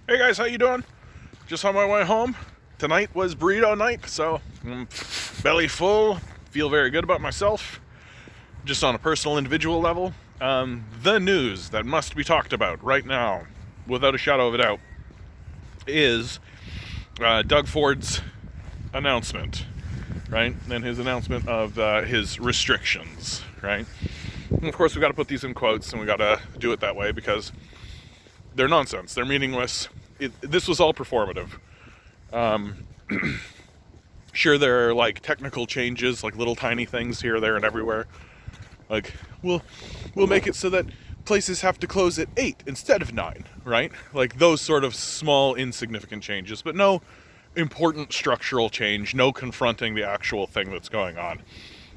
Hey guys, how you doing? Just on my way home. Tonight was burrito night, so I'm belly full, feel very good about myself. Just on a personal, individual level. The news that must be talked about right now, without a shadow of a doubt, is Doug Ford's announcement, right? And his announcement of his restrictions, right? And of course, we got to put these in quotes, and we got to do it that way because they're nonsense. They're meaningless. This was all performative. Sure, there are like technical changes, like little tiny things here, there, and everywhere. Like, we'll make it so that places have to close at 8 instead of 9, right? Like those sort of small, insignificant changes, but no important structural change, no confronting the actual thing that's going on.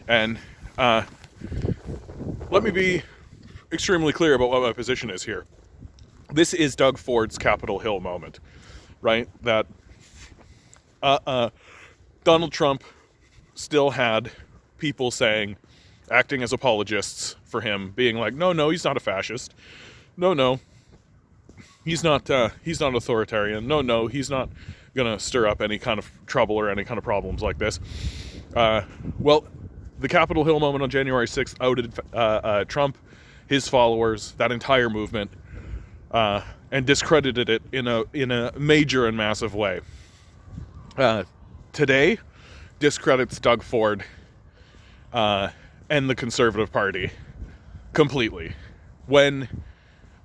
And let me be extremely clear about what my position is here. This is Doug Ford's Capitol Hill moment, right? That Donald Trump still had people acting as apologists for him, being like, no, he's not a fascist. No, he's not authoritarian. No, he's not gonna stir up any kind of trouble or any kind of problems like this. Well, the Capitol Hill moment on January 6th outed Trump, his followers, that entire movement, and discredited it in a major and massive way. Today discredits Doug Ford and the Conservative Party completely. When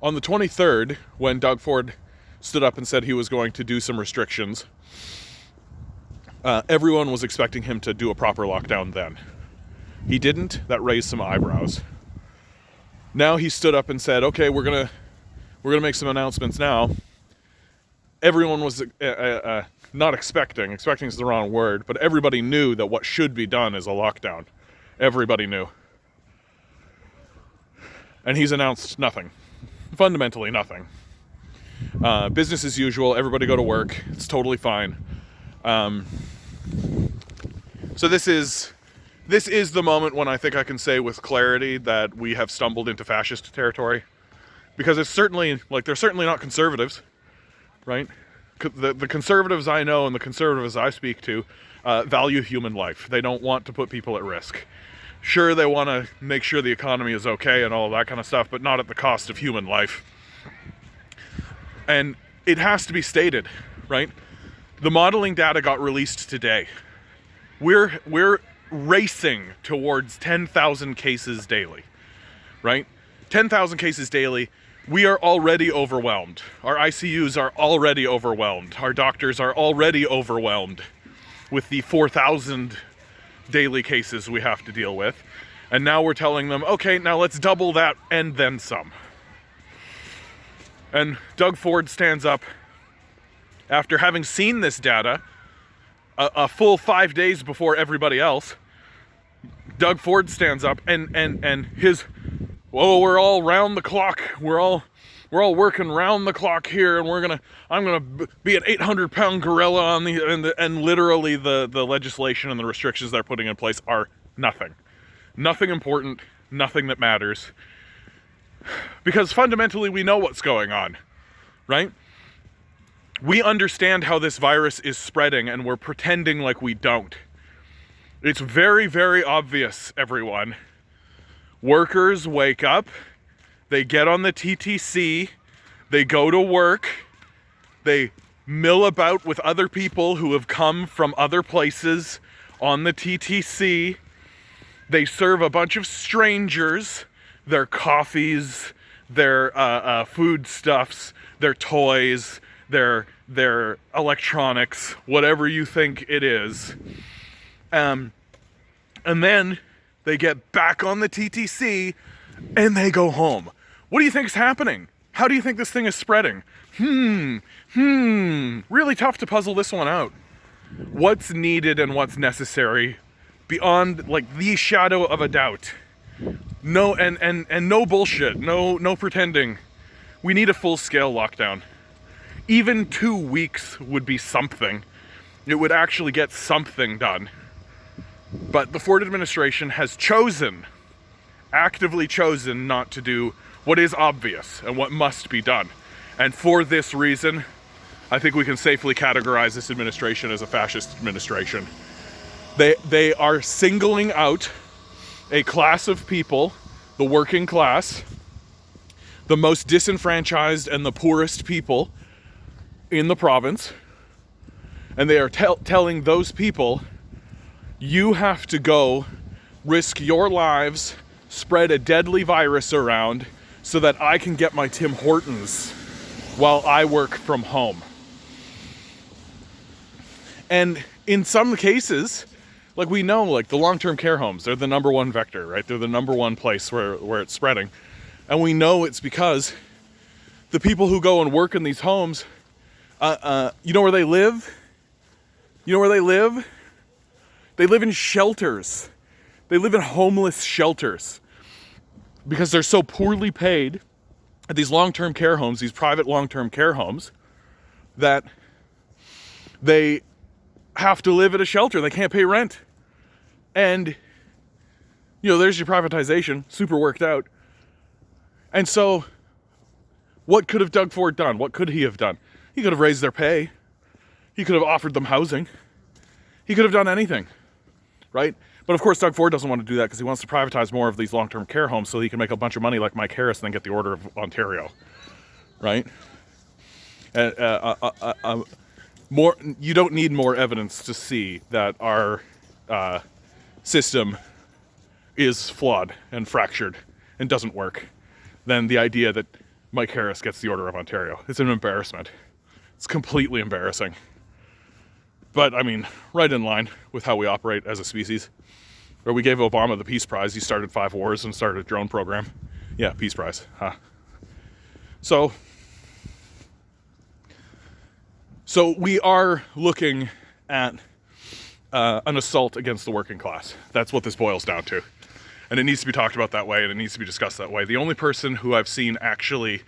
on the 23rd, when Doug Ford stood up and said he was going to do some restrictions, everyone was expecting him to do a proper lockdown then. He didn't. That raised some eyebrows. Now he stood up and said, okay, we're gonna make some announcements now. Everyone was not expecting is the wrong word, but everybody knew that what should be done is a lockdown. Everybody knew. And he's announced nothing. Fundamentally nothing. Business as usual, everybody go to work. It's totally fine. So this is the moment when I think I can say with clarity that we have stumbled into fascist territory. Because it's certainly, they're certainly not conservatives, right? The conservatives I know and the conservatives I speak to value human life. They don't want to put people at risk. Sure, they want to make sure the economy is okay and all of that kind of stuff, but not at the cost of human life. And it has to be stated, right? The modeling data got released today. We're racing towards 10,000 cases daily, right? 10,000 cases daily. We are already overwhelmed. Our ICUs are already overwhelmed. Our doctors are already overwhelmed with the 4,000 daily cases we have to deal with. And now we're telling them, okay, now let's double that and then some. And Doug Ford stands up after having seen this data a full 5 days before everybody else. Doug Ford stands up and his, whoa, we're all round the clock. We're all working round the clock here, and I'm gonna be an 800-pound gorilla on and literally the legislation and the restrictions they're putting in place are nothing important, nothing that matters, because fundamentally we know what's going on, right? We understand how this virus is spreading, and we're pretending like we don't. It's very, very obvious, everyone. Workers wake up, they get on the TTC, they go to work, they mill about with other people who have come from other places on the TTC, they serve a bunch of strangers their coffees, their foodstuffs, their toys, their electronics, whatever you think it is. And then they get back on the TTC and they go home. What do you think is happening? How do you think this thing is spreading? Really tough to puzzle this one out. What's needed and what's necessary beyond the shadow of a doubt. No, and no bullshit, no pretending. We need a full-scale lockdown. Even 2 weeks would be something. It would actually get something done. But the Ford administration has actively chosen not to do what is obvious and what must be done. And for this reason, I think we can safely categorize this administration as a fascist administration. They are singling out a class of people, the working class, the most disenfranchised and the poorest people in the province, and they are telling those people, you have to go risk your lives, spread a deadly virus around so that I can get my Tim Hortons while I work from home. And in some cases, like we know, like the long-term care homes, they're the number one vector, right? They're the number one place where it's spreading. And we know it's because the people who go and work in these homes, you know where they live? You know where they live? They live in shelters. They live in homeless shelters because they're so poorly paid at these long-term care homes, these private long-term care homes, that they have to live at a shelter. They can't pay rent. And, you know, there's your privatization, super worked out. And so, what could have Doug Ford done? What could he have done? He could have raised their pay. He could have offered them housing. He could have done anything, right? But of course, Doug Ford doesn't want to do that because he wants to privatize more of these long-term care homes so he can make a bunch of money like Mike Harris and then get the Order of Ontario, right? You don't need more evidence to see that our system is flawed and fractured and doesn't work than the idea that Mike Harris gets the Order of Ontario. It's an embarrassment. It's completely embarrassing. But, I mean, right in line with how we operate as a species. Where we gave Obama the Peace Prize. He started 5 wars and started a drone program. Yeah, Peace Prize. Huh. So we are looking at an assault against the working class. That's what this boils down to. And it needs to be talked about that way, and it needs to be discussed that way. The only person who I've seen actually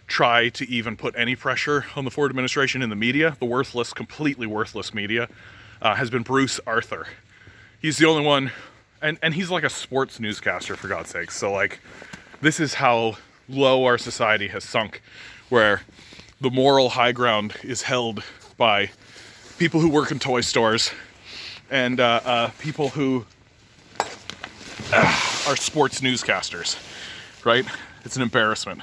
try to even put any pressure on the Ford administration in the media, the worthless, completely worthless media, has been Bruce Arthur. He's the only one, and he's like a sports newscaster, for God's sakes. So, like, this is how low our society has sunk, where the moral high ground is held by people who work in toy stores and people who are sports newscasters, right? It's an embarrassment.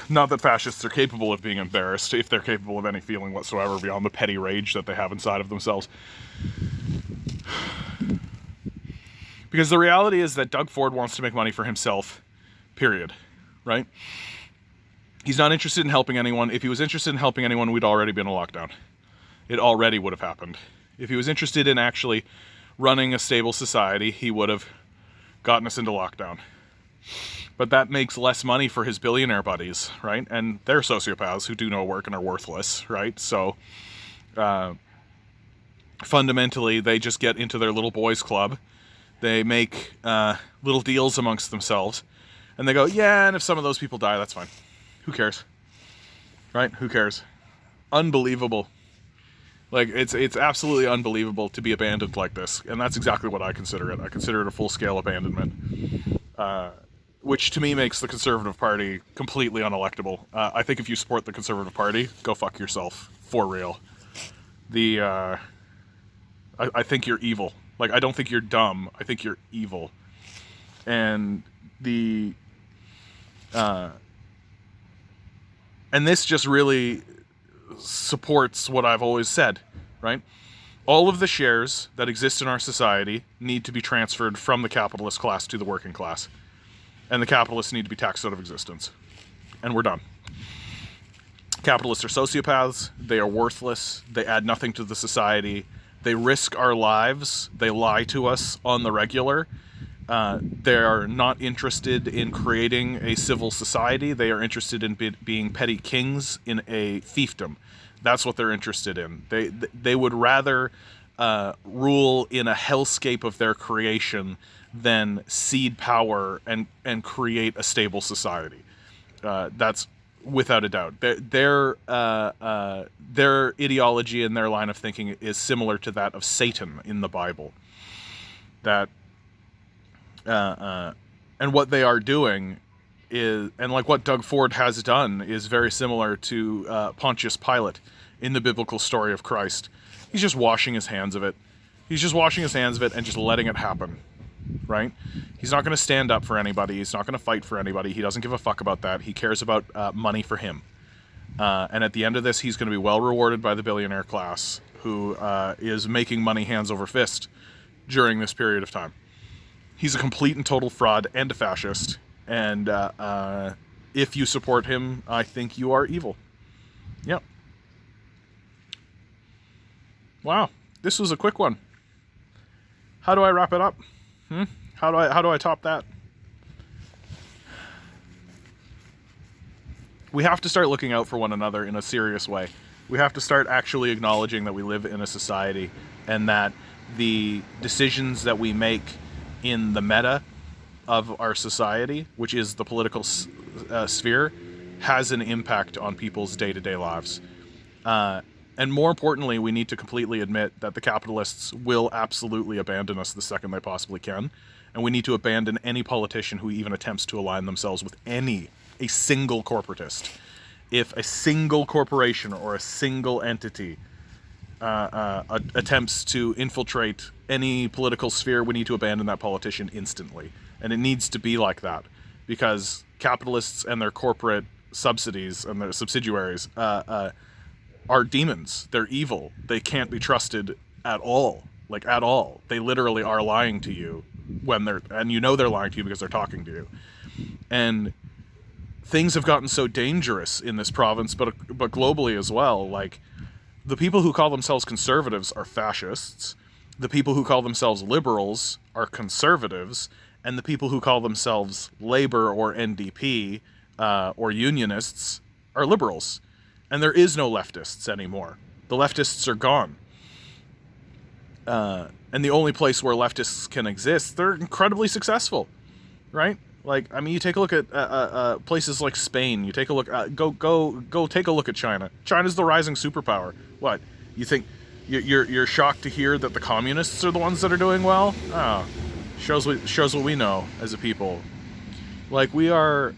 Not that fascists are capable of being embarrassed, if they're capable of any feeling whatsoever beyond the petty rage that they have inside of themselves. Because the reality is that Doug Ford wants to make money for himself, period, right? He's not interested in helping anyone. If he was interested in helping anyone, we'd already been in lockdown. It already would have happened. If he was interested in actually running a stable society, he would have gotten us into lockdown. But that makes less money for his billionaire buddies, right? And they're sociopaths who do no work and are worthless, right? So fundamentally, they just get into their little boys club. They make little deals amongst themselves. And they go, yeah, and if some of those people die, that's fine. Who cares? Right? Who cares? Unbelievable. Like, it's absolutely unbelievable to be abandoned like this. And that's exactly what I consider it. I consider it a full-scale abandonment. Which to me makes the Conservative Party completely unelectable. I think if you support the Conservative Party, go fuck yourself. For real. I think you're evil. Like, I don't think you're dumb. I think you're evil. And and this just really supports what I've always said, right? All of the shares that exist in our society need to be transferred from the capitalist class to the working class. And the capitalists need to be taxed out of existence. And we're done. Capitalists are sociopaths. They are worthless. They add nothing to the society. They risk our lives. They lie to us on the regular. They are not interested in creating a civil society. They are interested in being petty kings in a fiefdom. That's what they're interested in. They would rather rule in a hellscape of their creation than cede power and create a stable society. That's without a doubt. Their ideology and their line of thinking is similar to that of Satan in the Bible. That and what they are doing is, and like what Doug Ford has done, is very similar to Pontius Pilate in the biblical story of Christ. He's just washing his hands of it. He's just washing his hands of it and just letting it happen, right? He's not going to stand up for anybody. He's not going to fight for anybody. He doesn't give a fuck about that. He cares about money for him. And at the end of this, he's going to be well rewarded by the billionaire class, who is making money hands over fist during this period of time. He's a complete and total fraud and a fascist. And if you support him, I think you are evil. Yep. Wow, this was a quick one. How do I wrap it up? How do I top that? We have to start looking out for one another in a serious way. We have to start actually acknowledging that we live in a society, and that the decisions that we make in the meta of our society, which is the political sphere, has an impact on people's day-to-day lives. And more importantly, we need to completely admit that the capitalists will absolutely abandon us the second they possibly can. And we need to abandon any politician who even attempts to align themselves with a single corporatist. If a single corporation or a single entity attempts to infiltrate any political sphere, we need to abandon that politician instantly. And it needs to be like that, because capitalists and their corporate subsidies and their subsidiaries are demons. They're evil. They can't be trusted at all. Like, at all. They literally are lying to you when and you know they're lying to you because they're talking to you. And things have gotten so dangerous in this province, but globally as well. Like, the people who call themselves conservatives are fascists. The people who call themselves liberals are conservatives. And the people who call themselves Labour or NDP or unionists are liberals. And there is no leftists anymore. The leftists are gone. And the only place where leftists can exist, they're incredibly successful, right? Like, I mean, you take a look at places like Spain. You take a look. Go take a look at China. China's the rising superpower. What, you think? You're shocked to hear that the communists are the ones that are doing well? Oh, shows what we know as a people. Like, we are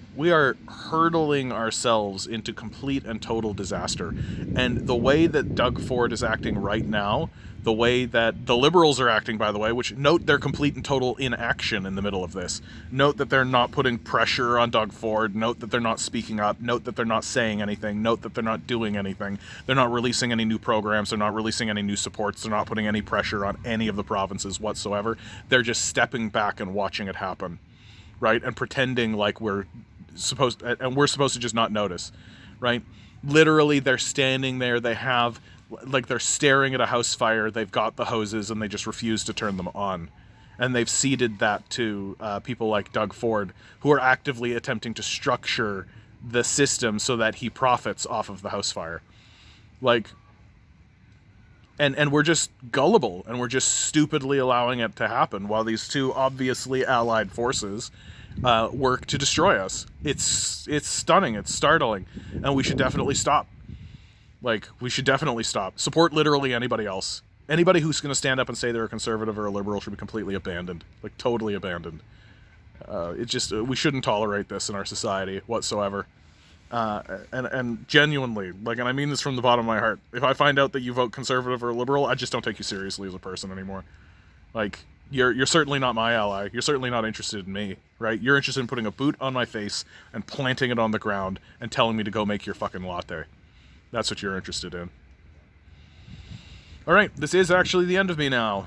hurtling ourselves into complete and total disaster. And the way that Doug Ford is acting right now, the way that the liberals are acting, by the way, which, note their complete and total inaction in the middle of this. Note that they're not putting pressure on Doug Ford. Note that they're not speaking up. Note that they're not saying anything. Note that they're not doing anything. They're not releasing any new programs. They're not releasing any new supports. They're not putting any pressure on any of the provinces whatsoever. They're just stepping back and watching it happen. Right? And pretending like we're supposed to just not notice, right? Literally, they're standing there, they're staring at a house fire, they've got the hoses, and they just refuse to turn them on. And they've ceded that to people like Doug Ford, who are actively attempting to structure the system so that he profits off of the house fire. Like, and we're just gullible, and we're just stupidly allowing it to happen while these two obviously allied forces work to destroy us. It's stunning, it's startling, and we should definitely stop. Like, we should definitely stop. Support literally anybody else. Anybody who's going to stand up and say they're a conservative or a liberal should be completely abandoned. Like, totally abandoned. We shouldn't tolerate this in our society whatsoever. And genuinely, like, and I mean this from the bottom of my heart, if I find out that you vote conservative or liberal, I just don't take you seriously as a person anymore. Like, you're certainly not my ally. You're certainly not interested in me, right? You're interested in putting a boot on my face and planting it on the ground and telling me to go make your fucking latte. That's what you're interested in. All right, this is actually the end of me now.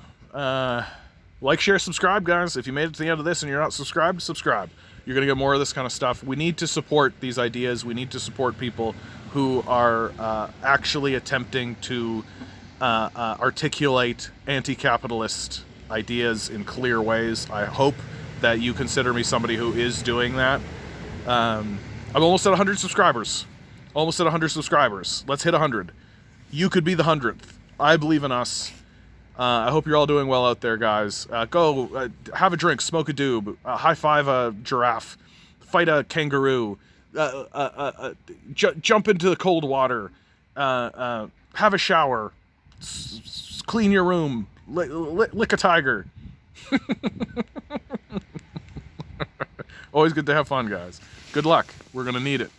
Like, share, subscribe, guys. If you made it to the end of this and you're not subscribed, subscribe. You're going to get more of this kind of stuff. We need to support these ideas. We need to support people who are actually attempting to articulate anti-capitalist ideas in clear ways. I hope that you consider me somebody who is doing that. I'm almost at 100 subscribers. Almost at 100 subscribers. Let's hit 100. You could be the 100th. I believe in us. I hope you're all doing well out there, guys. Go have a drink, smoke a doob, high five a giraffe, fight a kangaroo, jump into the cold water, have a shower, clean your room, lick a tiger. Always good to have fun, guys. Good luck. We're going to need it.